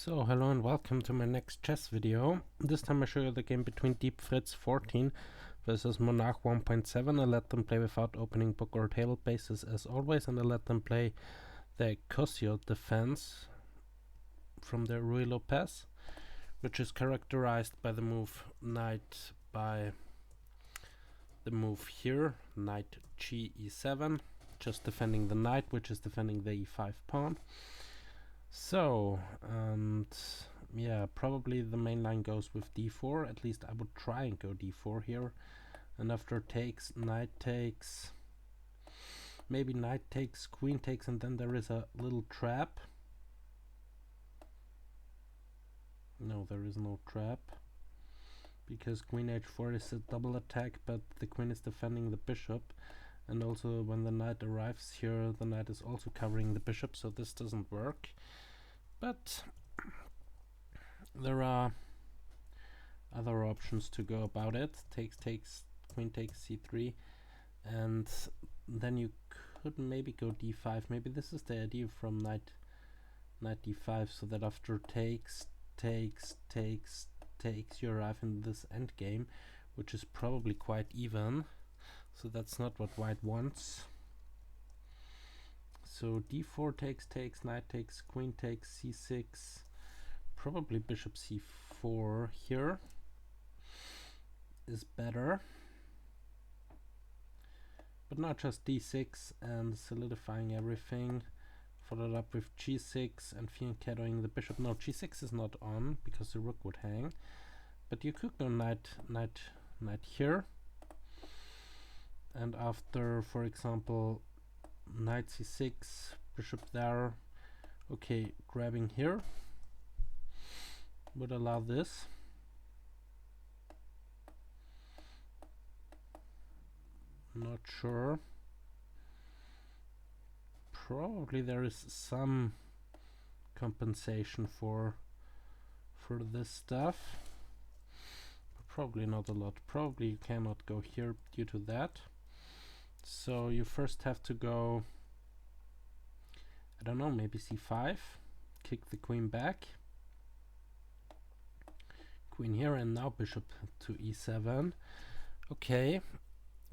So hello and welcome to my next chess video. This time I show you the game between Deep Fritz 14 versus Monarch 1.7. I let them play without opening book or table bases as always, and I let them play the Cozio defense from the Ruy Lopez, which is characterized by the move knight by the move here, knight g e7, just defending the knight, which is defending the e5 pawn. So, and yeah, probably the main line goes with d4. At least I would try and go d4 here. And after takes, knight takes, maybe knight takes, queen takes, and then there is a little trap. No, there is no trap, because queen h4 is a double attack, but the queen is defending the bishop. And also when the knight arrives here, the knight is also covering the bishop, so this doesn't work. But there are other options to go about it. Takes, queen takes c3, and then you could maybe go d5. Maybe this is the idea from knight d5, so that after takes, you arrive in this endgame, which is probably quite even. So that's not what white wants. So d4 takes, knight takes, queen takes, c6, probably bishop c4 here is better, but not just d6 and solidifying everything, followed up with g6 and fianchettoing the bishop. No, g6 is not on because the rook would hang, but you could go knight here, and after, for example, knight c6, bishop there, okay, grabbing here would allow this. Not sure. Probably there is some compensation for this stuff, but probably not a lot. Probably you cannot go here due to that. So you first have to go, I don't know, maybe c5, kick the queen back, queen here, and now bishop to e7. Okay,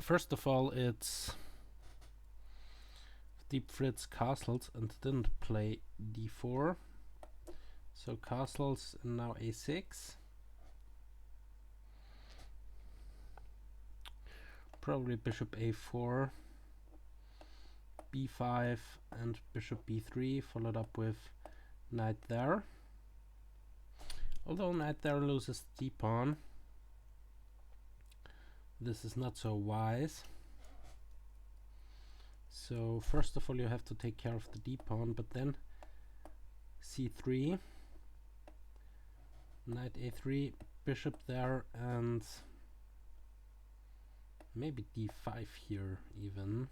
first of all, it's Deep Fritz castles and didn't play d4, so castles and now a6. Probably bishop a4, b5, and bishop b3, followed up with knight there. Although knight there loses d pawn, this is not so wise. So first of all you have to take care of the d pawn, but then c3, knight a3, bishop there, and maybe d5 here even,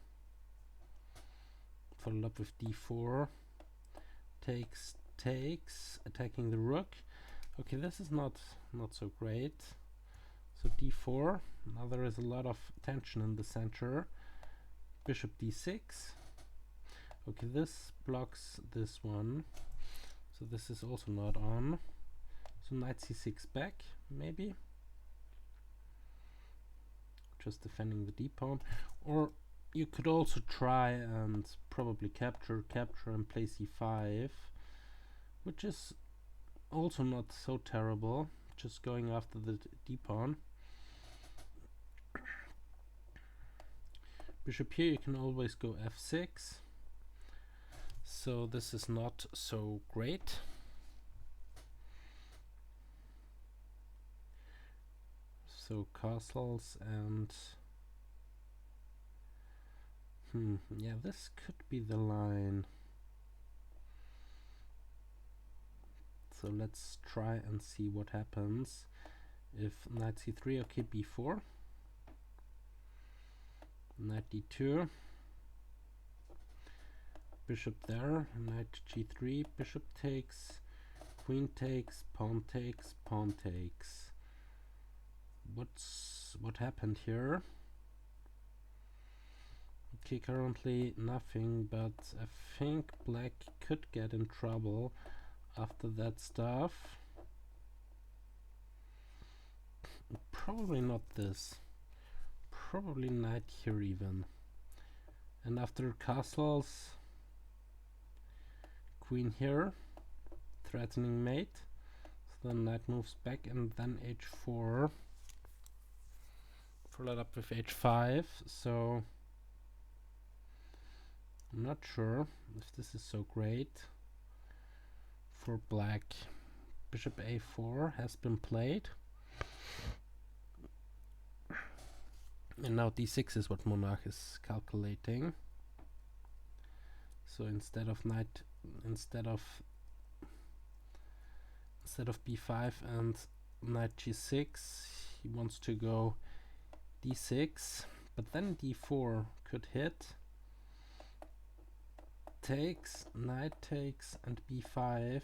followed up with d4, takes, attacking the rook. Okay, this is not so great. So d4, now there is a lot of tension in the center. Bishop d6, okay, this blocks this one, so this is also not on. So knight c6 back, maybe, just defending the d pawn. Or you could also try and probably capture and play c5, which is also not so terrible, just going after the d pawn. Bishop here, you can always go f6, so this is not so great. So castles and yeah, this could be the line. So let's try and see what happens if knight c3, okay, b4, knight d2, bishop there, knight g3, bishop takes, queen takes, pawn takes, pawn takes. What happened here? Okay, currently nothing, but I think black could get in trouble After that stuff, probably not this. Probably knight here even. And after castles, queen here, threatening mate. So then knight moves back and then h4. Followed up with h5. So I'm not sure if this is so great for black. Bishop a4 has been played. And now d6 is what Monarch is calculating. So instead of b5 and knight g6, he wants to go d6, but then d4 could hit. Takes, knight takes, and b5.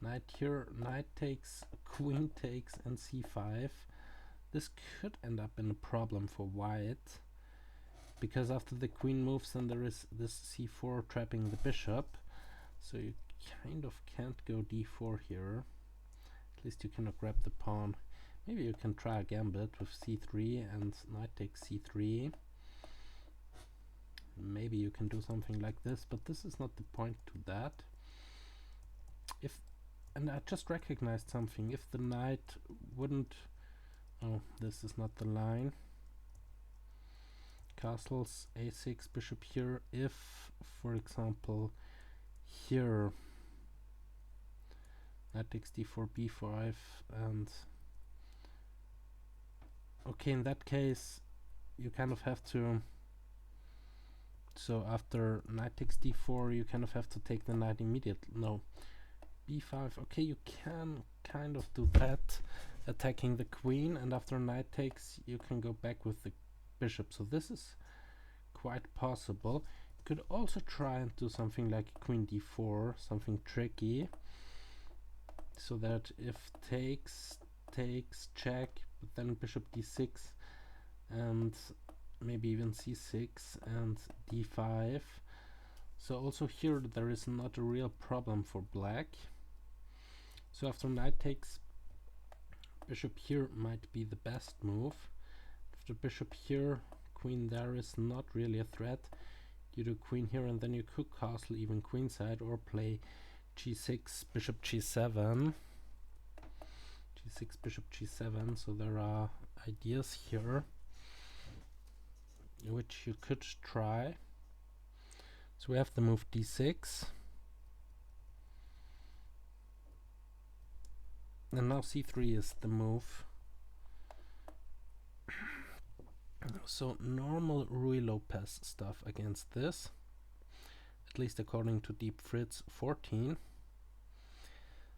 Knight here, knight takes, queen takes, and c5. This could end up in a problem for white, because after the queen moves then there is this c4 trapping the bishop, so you kind of can't go d4 here. At least you cannot grab the pawn. Maybe you can try a gambit with c3 and knight takes c3. Maybe you can do something like this, but this is not the point to that. And I just recognized something. If the knight wouldn't... Oh, this is not the line. Castles, a6, bishop here. If, for example, here knight takes d4, b5, and... Okay, in that case, you kind of have to... So after knight takes d4, you kind of have to take the knight immediately. No. b5, okay, you can kind of do that, attacking the queen, and after knight takes, you can go back with the bishop. So this is quite possible. You could also try and do something like queen d4, something tricky, so that if takes, check, but then bishop d6, and maybe even c6 and d5. So also here there is not a real problem for black. So after knight takes, bishop here might be the best move. After bishop here, queen there is not really a threat. You do queen here and then you could castle even queenside, or play g6, bishop g7. g6, bishop g7. So there are ideas here which you could try. So we have the move d6. And now c3 is the move. So normal Ruy Lopez stuff against this, at least according to Deep Fritz 14.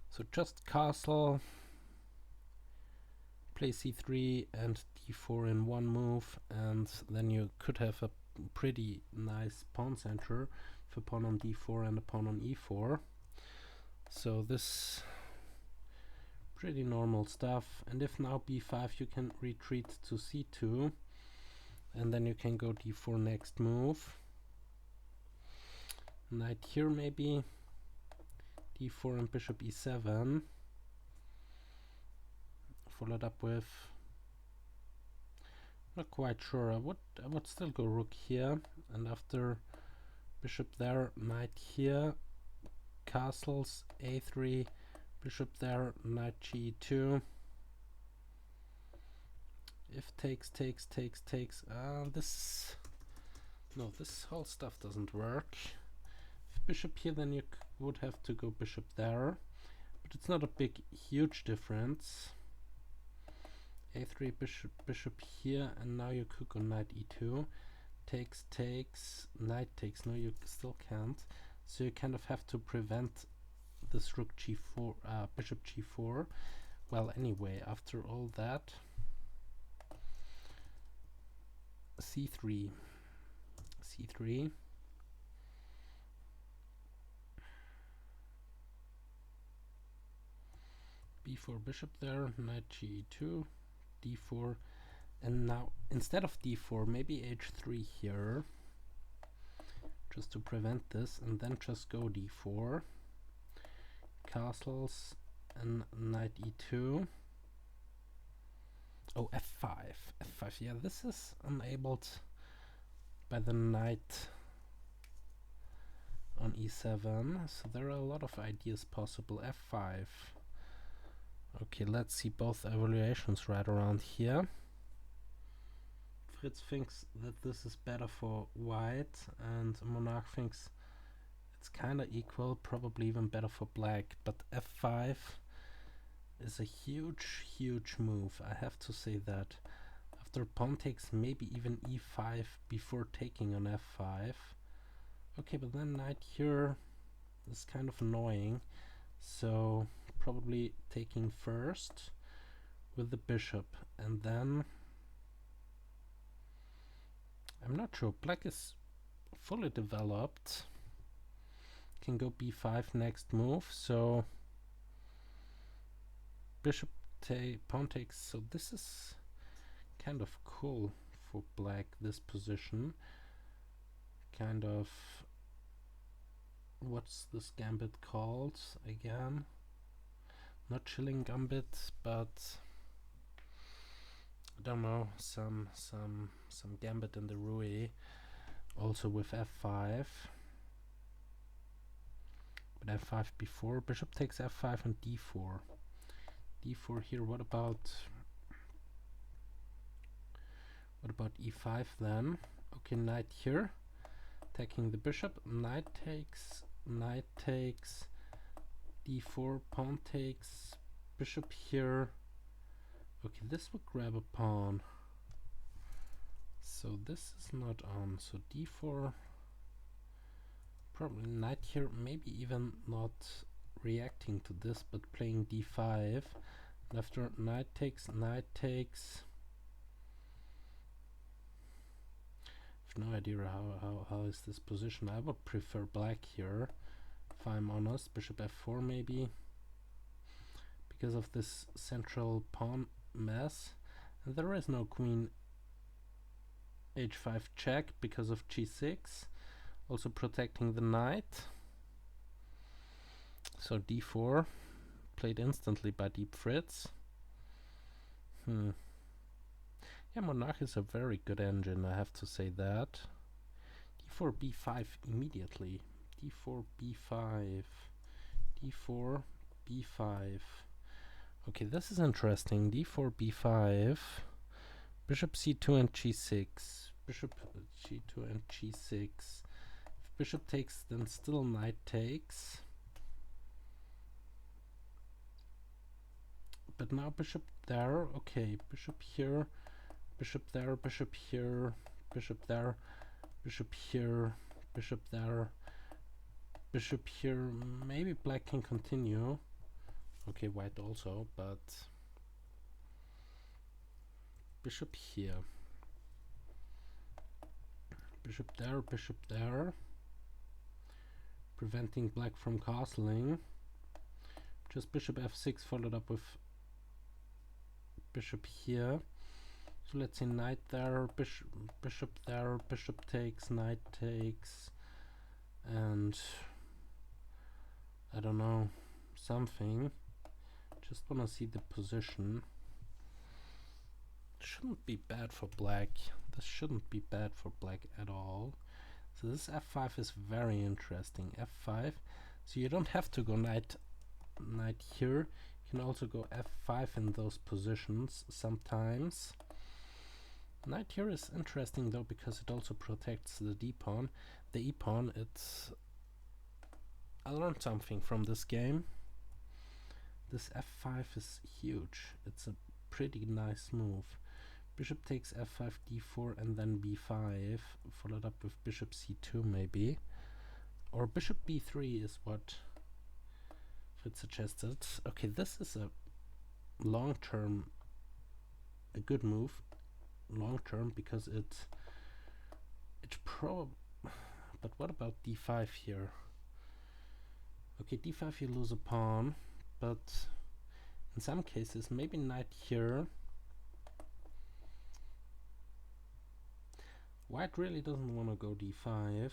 So just castle, play c3 and d4 in one move, and then you could have a pretty nice pawn center with a pawn on d4 and a pawn on e4. So this pretty normal stuff. And if now b5, you can retreat to c2, and then you can go d4 next move. Knight here maybe, d4 and bishop e7, followed up with, not quite sure, I would still go rook here, and after bishop there, knight here, castles, a3, bishop there, knight g2. If takes, this whole stuff doesn't work. If bishop here, then you would have to go bishop there, but it's not a huge difference. a3, bishop here, and now you could go knight e2. Takes, knight takes. No, you still can't. So you kind of have to prevent this rook g4, bishop g4. Well, anyway, after all that, c3, b4, bishop there, knight g2, d4, and now instead of d4, maybe h3 here, just to prevent this, and then just go d4. castles and knight e2. Oh, f5. f5. Yeah, this is enabled by the knight on e7. So there are a lot of ideas possible. f5. Okay, let's see both evaluations right around here. Fritz thinks that this is better for white, and Monarch thinks it's kinda equal, probably even better for black, but f5 is a huge move, I have to say that. After pawn takes, maybe even e5 before taking on f5. Okay, but then knight here is kind of annoying, so probably taking first with the bishop, and then I'm not sure. Black is fully developed. Can go b5 next move, so bishop pawn takes. So this is kind of cool for black, this position. Kind of, what's this gambit called again? Not chilling gambit, but I don't know, some gambit in the Rui, also with f5. But f5 before, bishop takes f5 and d4. d4 here. What about e5 then? Okay, knight here, attacking the bishop. Knight takes, d4, pawn takes, bishop here. Okay, this would grab a pawn. So this is not on. So d4, probably knight here, maybe even not reacting to this, but playing d5. And after knight takes, I have no idea how is this position. I would prefer black here, if I'm honest. Bishop f4 maybe, because of this central pawn mess. And there is no queen h5 check because of g6, also protecting the knight. So d4 played instantly by Deep Fritz. Yeah, Monarch is a very good engine, I have to say that. d4 b5 immediately. d4 b5, d4 b5. Okay, this is interesting. d4 b5, bishop c2 and g6, bishop g2 and g6. If bishop takes, then still knight takes. But now bishop there. Okay, bishop here, bishop there, bishop here, bishop there, bishop here, bishop there, bishop here. Maybe black can continue. Okay, white also, but bishop here, bishop there, preventing black from castling. Just bishop f6 followed up with bishop here. So let's say knight there, bishop there, bishop takes, knight takes, and I don't know, something. Just wanna see the position. Shouldn't be bad for black. This shouldn't be bad for black at all. So this f5 is very interesting. f5. So you don't have to go knight here. You can also go f5 in those positions sometimes. Knight here is interesting though, because it also protects the d-pawn. The e-pawn, I learned something from this game. This f5 is huge. It's a pretty nice move. Bishop takes f5, d4, and then b5, followed up with bishop c2 maybe. Or bishop b3 is what Fritz suggested. Okay, this is a long-term, a good move. Long-term, because it's probably... But what about d5 here? Okay, d5 you lose a pawn, but in some cases maybe knight here. White really doesn't want to go d5.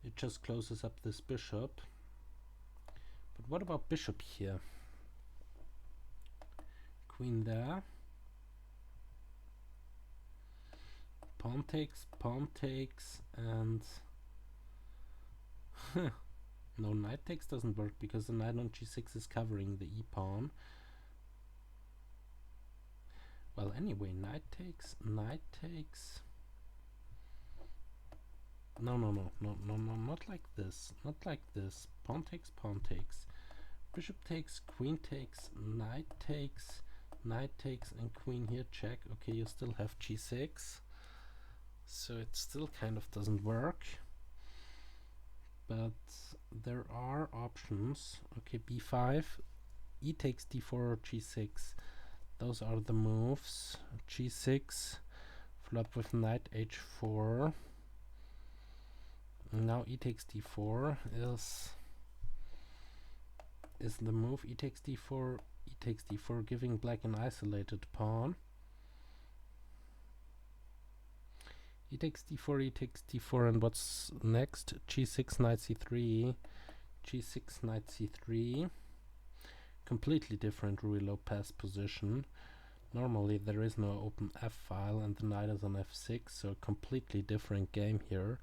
It just closes up this bishop. But what about bishop here? Queen there. Pawn takes, and no, knight takes doesn't work because the knight on g6 is covering the e-pawn. Well, anyway, knight takes. No, not like this. Not like this. Pawn takes. Bishop takes, queen takes, knight takes, and queen here, check. Okay, you still have g6. So it still kind of doesn't work. But there are options. Okay, b5, e takes d4 or g6. Those are the moves. g6, followed with knight h4. Now e takes d4 is the move. E takes d4, giving black an isolated pawn. E takes d4, and what's next? g6, knight c3, g6, knight c3. Completely different Ruy Lopez position. Normally there is no open f file and the knight is on f6, so a completely different game here.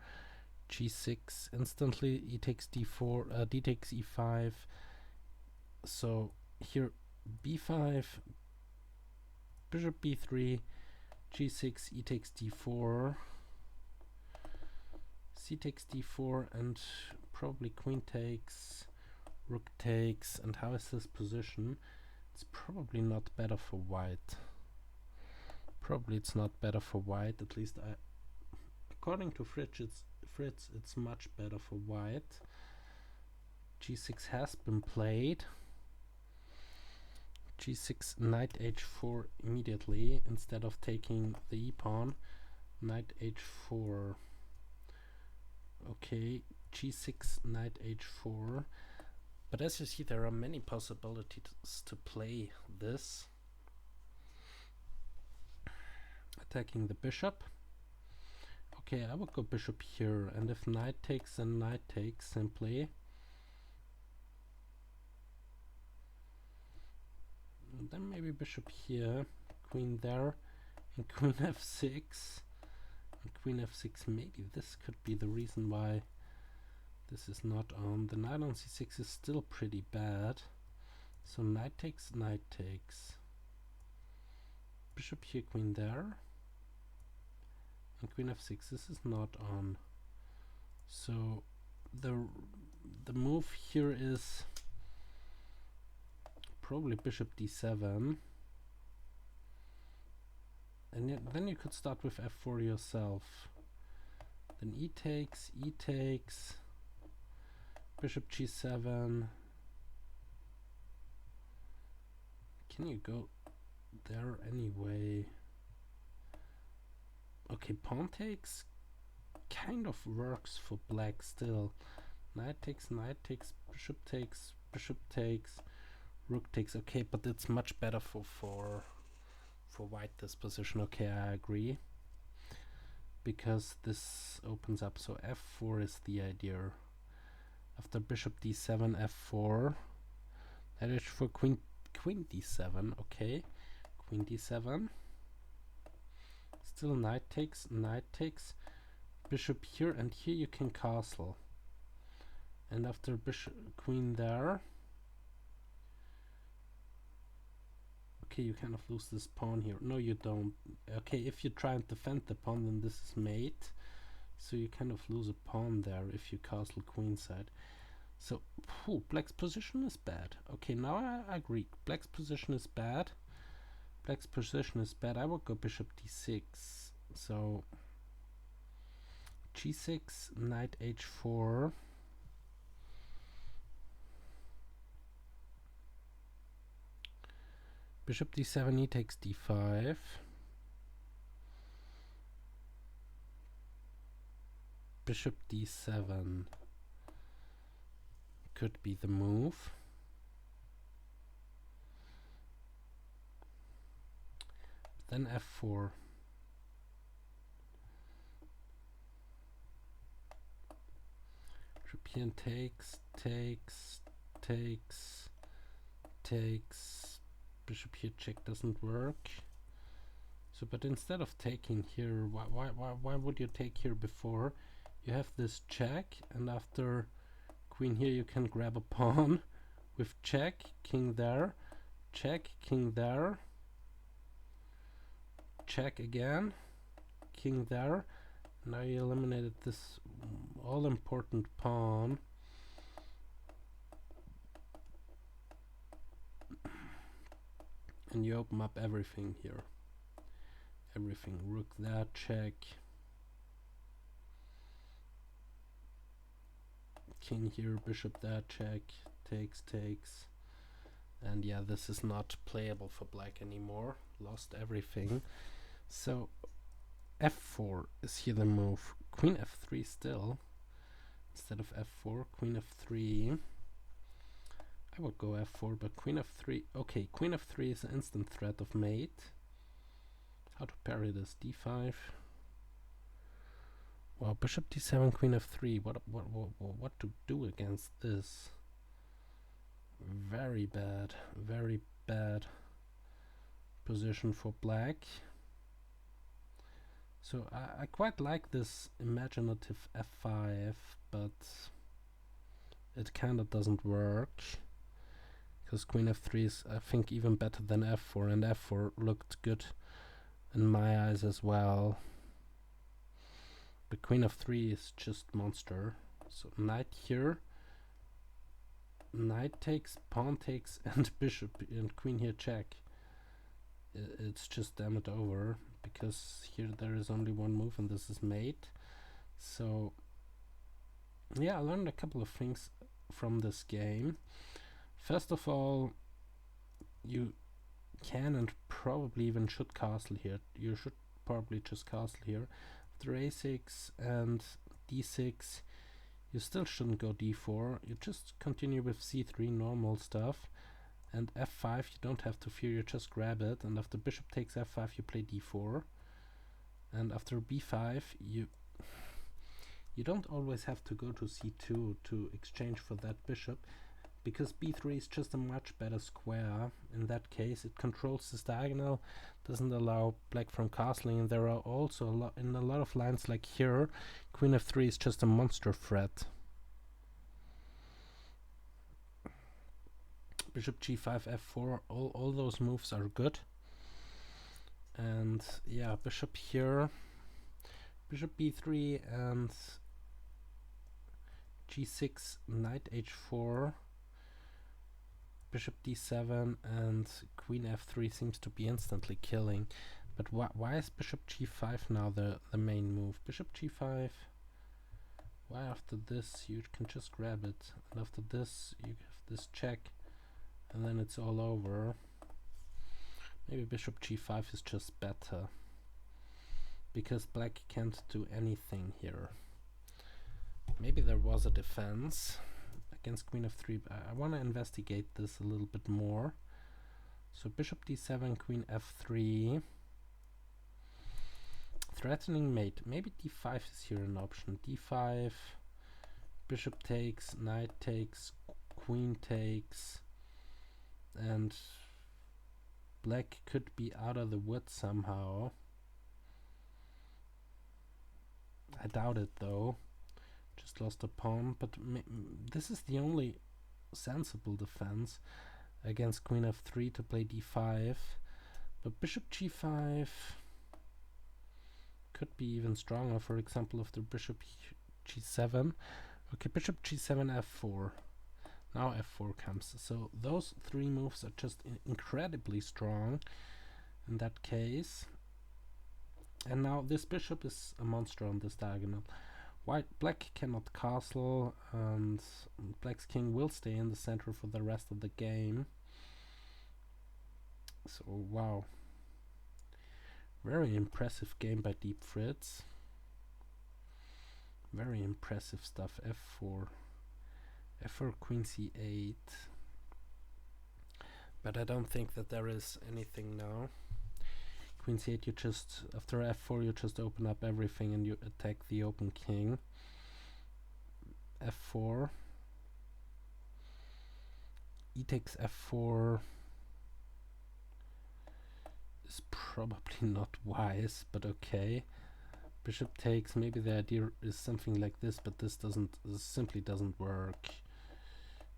g6 instantly, e takes d4, d takes e5. So here b5, bishop b3, g6, e takes d4, c takes d4, and probably queen takes, rook takes. And how is this position? It's probably not better for white. Probably it's not better for white, at least according to Fritz, it's much better for white. g6 has been played. g6, knight h4 immediately instead of taking the e-pawn. Knight h4. Okay, g6, knight h4. But as you see, there are many possibilities to play this. Attacking the bishop. Okay, I would go bishop here, and if knight takes, then knight takes simply. And then maybe bishop here, queen there, and queen f6. And queen f6, maybe this could be the reason why this is not on. The knight on c6 is still pretty bad. So knight takes. Bishop here, queen there. And queen f6, this is not on. So the move here is probably bishop d7. And then you could start with f4 yourself. Then e takes, bishop g7. Can you go there anyway? Okay, pawn takes kind of works for black still. Knight takes, bishop takes, rook takes. Okay, but it's much better for white, this position. Okay, I agree. Because this opens up. So f4 is the idea. After bishop d7, f4. That is for queen d7. Okay, queen d7. Still knight takes, bishop here, and here you can castle. And after bishop, queen there. Okay, you kind of lose this pawn here. No, you don't. Okay, if you try and defend the pawn, then this is mate. So you kind of lose a pawn there if you castle queenside. So, black's position is bad. Okay, now I agree. Black's position is bad. I will go bishop d6. So g6, knight h4. Bishop d7, e takes d5. Bishop d7 could be the move. Then f4. European takes. takes, bishop here check doesn't work. So, but instead of taking here, why would you take here before? You have this check, and after queen here you can grab a pawn with check, king there, check, king there, check again, king there. Now you eliminated this all important pawn. And you open up everything here. Everything. Rook there, check. King here, bishop there, check. Takes. And yeah, this is not playable for black anymore. Lost everything. So f4 is here the move. Queen f3 still. Instead of f4, queen f3. I would go f4, but queen f3. Okay, queen f3 is an instant threat of mate. How to parry this? d5. Well, bishop d7, queen f3. What to do against this? Very bad position for black. So I quite like this imaginative f5, but it kind of doesn't work. Because queen f3 is, I think, even better than f4, and f4 looked good in my eyes as well. But queen f3 is just monster. So knight here, knight takes, pawn takes, and bishop and queen here check. It's just damn it over, because here there is only one move and this is mate. So yeah, I learned a couple of things from this game. First of all, you can and probably even should castle here. You should probably just castle here. After a6 and d6, you still shouldn't go d4. You just continue with c3, normal stuff. And f5, you don't have to fear, you just grab it. And after bishop takes f5, you play d4. And after b5, you don't always have to go to c2 to exchange for that bishop, because b3 is just a much better square. In that case, it controls this diagonal, doesn't allow black from castling, and there are also in a lot of lines like here, queen f3 is just a monster threat. Bishop g5, f4, all those moves are good. And yeah, bishop here, bishop b3 and g6, knight h4, bishop d7 and queen f3 seems to be instantly killing. But why is bishop g5 now the main move? Bishop g5, why after this you can just grab it, and after this you have this check, and then it's all over. Maybe bishop g5 is just better, because black can't do anything here. Maybe there was a defense against queen f3, but I want to investigate this a little bit more. So bishop d7, queen f3, threatening mate. Maybe d5 is here an option. d5, bishop takes, knight takes, queen takes, and black could be out of the woods somehow. I doubt it though. Just lost a pawn, but this is the only sensible defense against queen f3 to play d5. But bishop g5 could be even stronger. For example, after bishop g7. Okay, bishop g7, f4. Now f4 comes. So those three moves are just incredibly strong in that case. And now this bishop is a monster on this diagonal. Black cannot castle, and black's king will stay in the center for the rest of the game. So wow, very impressive game by Deep Fritz. Very impressive stuff. f4, queen c8. But I don't think that there is anything now. Queen c8, you just, after f4, you just open up everything and you attack the open king. f4. e takes f4 is probably not wise, but okay. Bishop takes, maybe the idea is something like this, but this simply doesn't work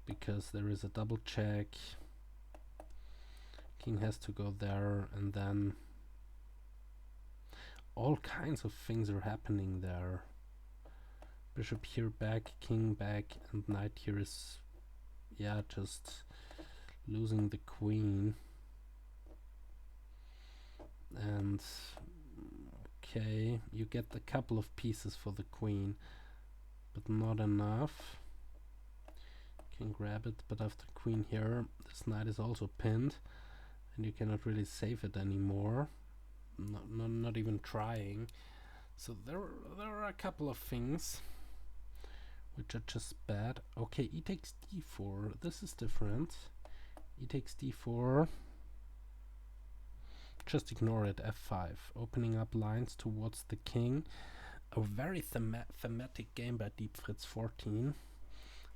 because there is a double check. King has to go there, and then all kinds of things are happening there. Bishop here back, king back, and knight here is, yeah, just losing the queen. And okay, you get a couple of pieces for the queen, but not enough. Can grab it, but after queen here, this knight is also pinned, and you cannot really save it anymore. Not even trying. So there are a couple of things which are just bad. Okay, e takes d4. This is different. E takes d4. Just ignore it. f5. Opening up lines towards the king. A very thematic game by Deep Fritz 14.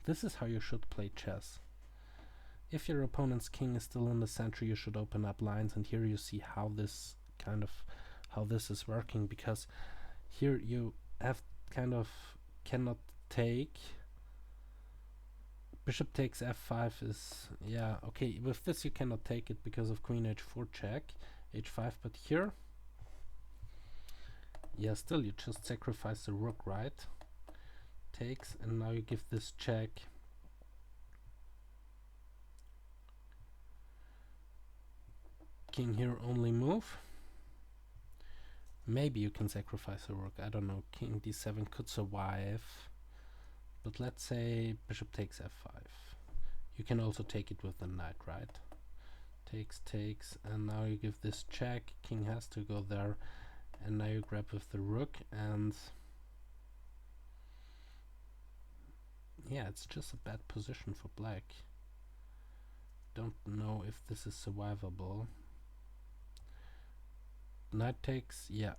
This is how you should play chess. If your opponent's king is still in the center, you should open up lines, and here you see how this is working, because here you have cannot take. Bishop takes f5 is, yeah, okay, with this you cannot take it because of queen h4 check, h5, but here, yeah, still you just sacrifice the rook, right? Takes, and now you give this check. King here only move. Maybe you can sacrifice a rook, I don't know. King d7 could survive, but let's say bishop takes f5. You can also take it with the knight, right? Takes, and now you give this check. King has to go there, and now you grab with the rook, and yeah, it's just a bad position for black. Don't know if this is survivable. Knight takes, yeah.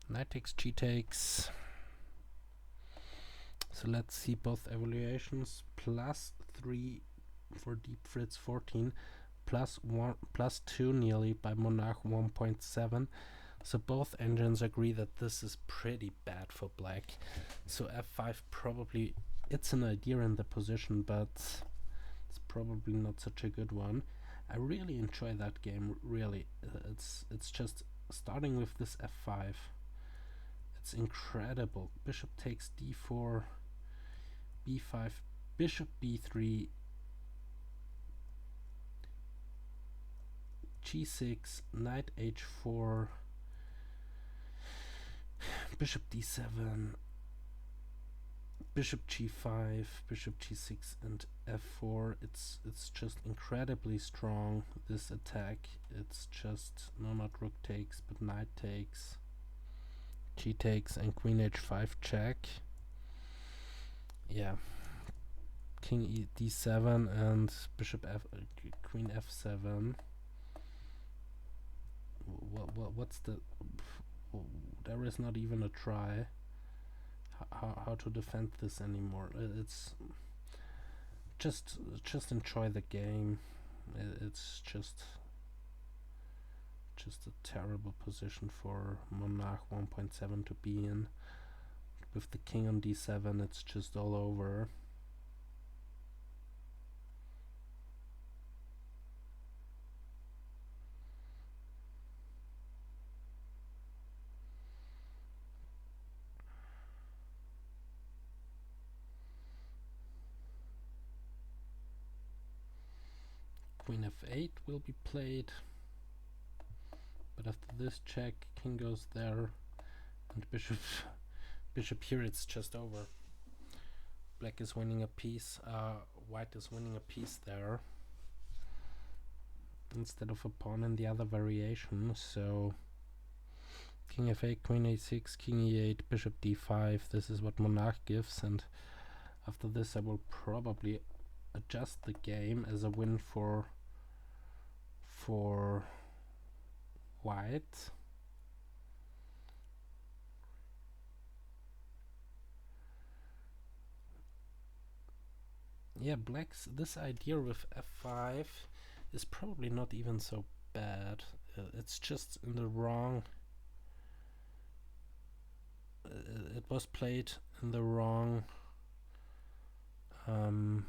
Knight takes, g takes. So let's see both evaluations. +3 for Deep Fritz 14, +2 nearly by Monarch 1.7. So both engines agree that this is pretty bad for black. So f5 probably, it's an idea in the position, but it's probably not such a good one. I really enjoy that game, really. It's just starting with this f5. It's incredible. Bishop takes d4, b5, bishop b3, g6, knight h4, bishop d7, bishop g5, bishop g6, and f4. It's just incredibly strong, this attack. It's just not rook takes, but knight takes, g takes, and queen h5 check. Yeah, king d7 and bishop queen f7. What's the? There is not even a try. How to defend this anymore? It's just enjoy the game. It's just a terrible position for Monarch 1.7 to be in. With the king on d7, it's just all over. Queen f8 will be played, but after this check, king goes there, and bishop here, it's just over. Black is winning a piece, white is winning a piece there, instead of a pawn in the other variation. So king f8, queen a6, king e8, bishop d5, this is what Monarch gives, and after this I will probably adjust the game as a win for white. Yeah, black's this idea with f5 is probably not even so bad. It's just in the wrong. It was played in the wrong. In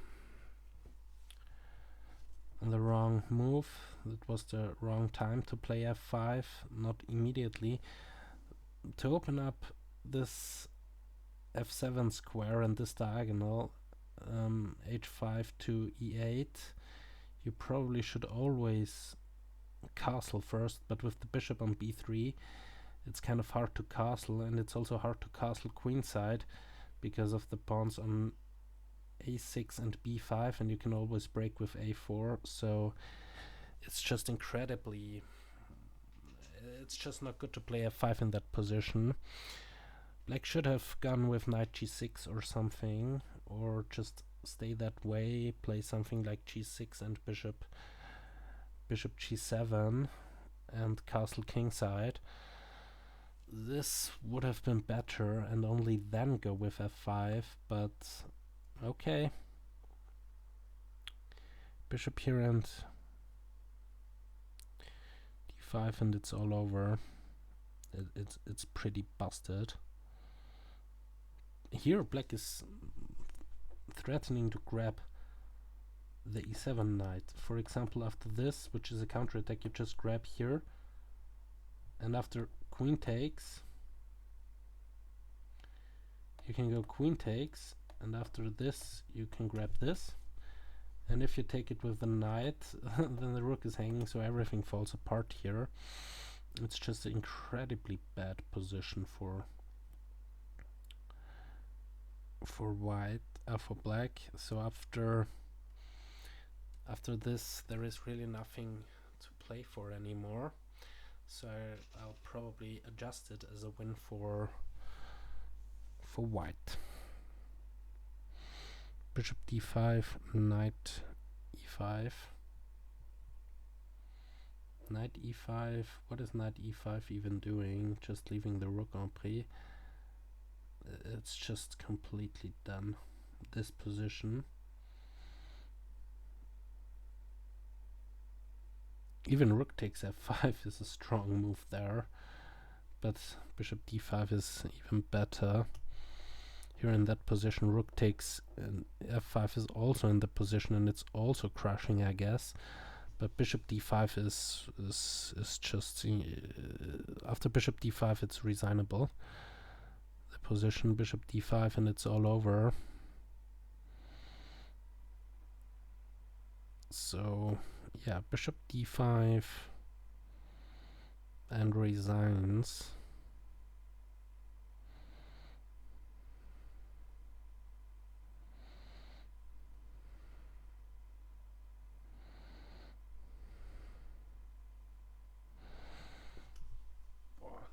the wrong move. It was the wrong time to play f5, not immediately. To open up this f7 square and this diagonal, h5 to e8, you probably should always castle first, but with the bishop on b3 it's kind of hard to castle, and it's also hard to castle queenside because of the pawns on a6 and b5, and you can always break with a4, so it's just incredibly, it's just not good to play f5 in that position. Black should have gone with knight g6 or something, or just stay that way, play something like g6 and bishop g7 and castle kingside. This would have been better, and only then go with f5, but okay. Bishop here and d5, and it's all over. It's pretty busted. Here black is threatening to grab the e7 knight. For example, after this, which is a counterattack, you just grab here, and after queen takes, you can go queen takes, and after this you can grab this, and if you take it with the knight then the rook is hanging, so everything falls apart here. It's just an incredibly bad position for black. So after this there is really nothing to play for anymore, so I'll probably adjust it as a win for white. Bishop d5, knight e5. Knight e5. What is knight e5 even doing? Just leaving the rook en prise. It's just completely done, this position. Even rook takes f5 is a strong move there, but bishop d5 is even better. Here in that position, rook takes, and f5 is also in the position, and it's also crushing, I guess. But bishop d5 is just after bishop d5 it's resignable. The position bishop d5 and it's all over. So yeah, bishop d5 and resigns.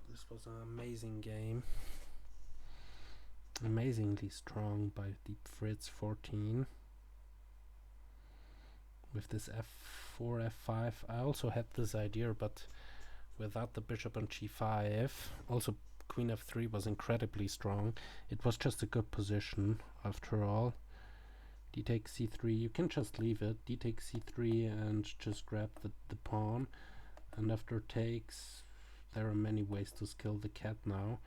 This was an amazing game. Amazingly strong by Deep Fritz 14. With this f4, f5. I also had this idea, but without the bishop on g5. Also queen f3 was incredibly strong. It was just a good position after all. D takes c3, you can just leave it. D takes c3 and just grab the pawn. And after takes, there are many ways to skill the cat now.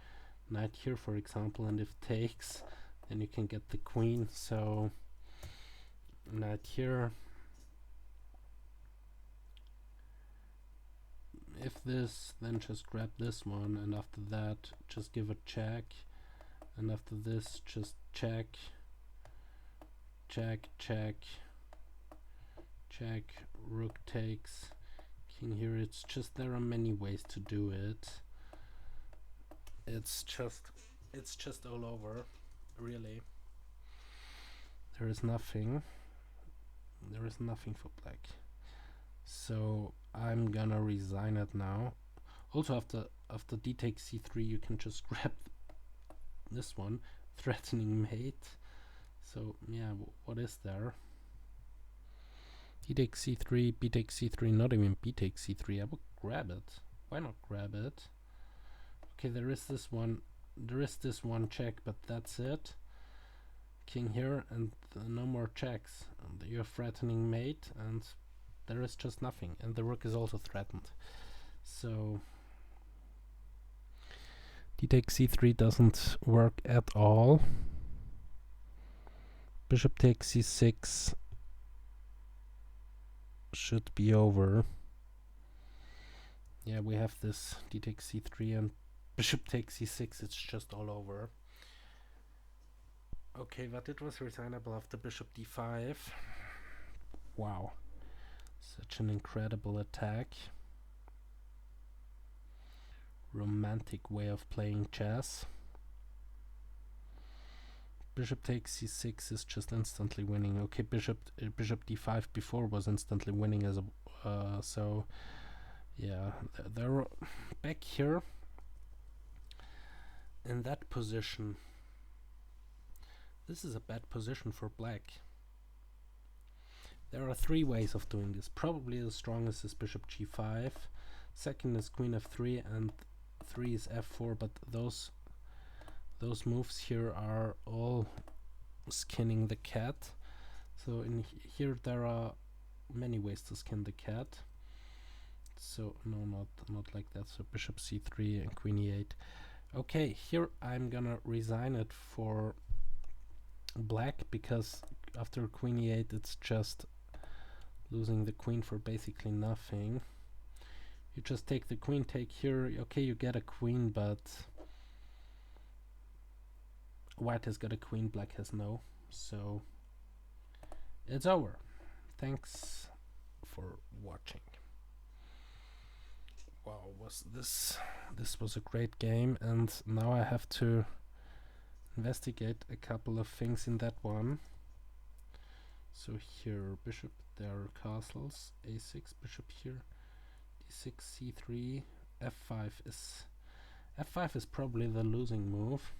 Knight here, for example, and if takes, then you can get the queen. So knight here. If this, then just grab this one, and after that just give a check, and after this just check, check, check, check, rook takes, king here. It's just, there are many ways to do it. It's just all over, really. There is nothing for black. So I'm gonna resign it now. Also after d takes c3, you can just grab this one, threatening mate. So yeah, what is there? D takes c3, b takes c3, not even b takes c3. I would grab it. Why not grab it? Okay, there is this one check, but that's it. king here and no more checks. You're threatening mate and there is just nothing, and the rook is also threatened. So d takes c3 doesn't work at all. Bishop takes c6 should be over. Yeah, we have this d takes c3 and bishop takes c6, it's just all over. Okay, but it was resignable after bishop d5. Wow, such an incredible attack. Romantic way of playing chess. Bishop takes c6 is just instantly winning. Okay, bishop d5 before was instantly winning as a so yeah, they're back here in that position. This is a bad position for black. There are three ways of doing this. Probably the strongest is bishop g5, second is queen f3, and 3 is f4, but those moves here are all skinning the cat. So in here there are many ways to skin the cat. So no, not like that. So bishop c3 and queen e8. Okay, here I'm gonna resign it for black, because after queen e8 it's just losing the queen for basically nothing. You just take the queen, take here. Okay, you get a queen, but white has got a queen, black has no. So it's over. Thanks for watching. Wow, this was a great game, and now I have to investigate a couple of things in that one. So here, bishop, there are castles, a6, bishop here, d6, c3, f5 is probably the losing move.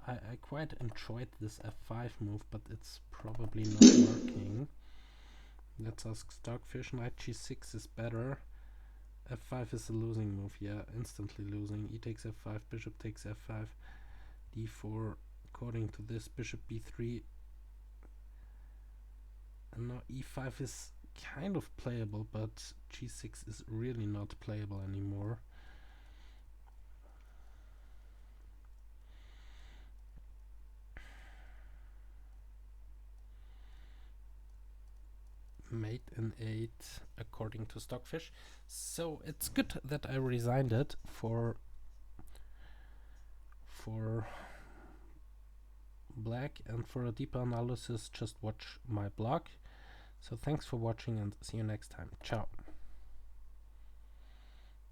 I quite enjoyed this f5 move, but it's probably not working. Let's ask Stockfish. Knight g6 is better. f5 is the losing move, yeah, instantly losing. E takes f5, bishop takes f5, d4, according to this, bishop b3. And now e5 is kind of playable, but g6 is really not playable anymore. Mate in 8 according to Stockfish. So it's good that I resigned it for black, and for a deeper analysis just watch my blog. So thanks for watching and see you next time. Ciao.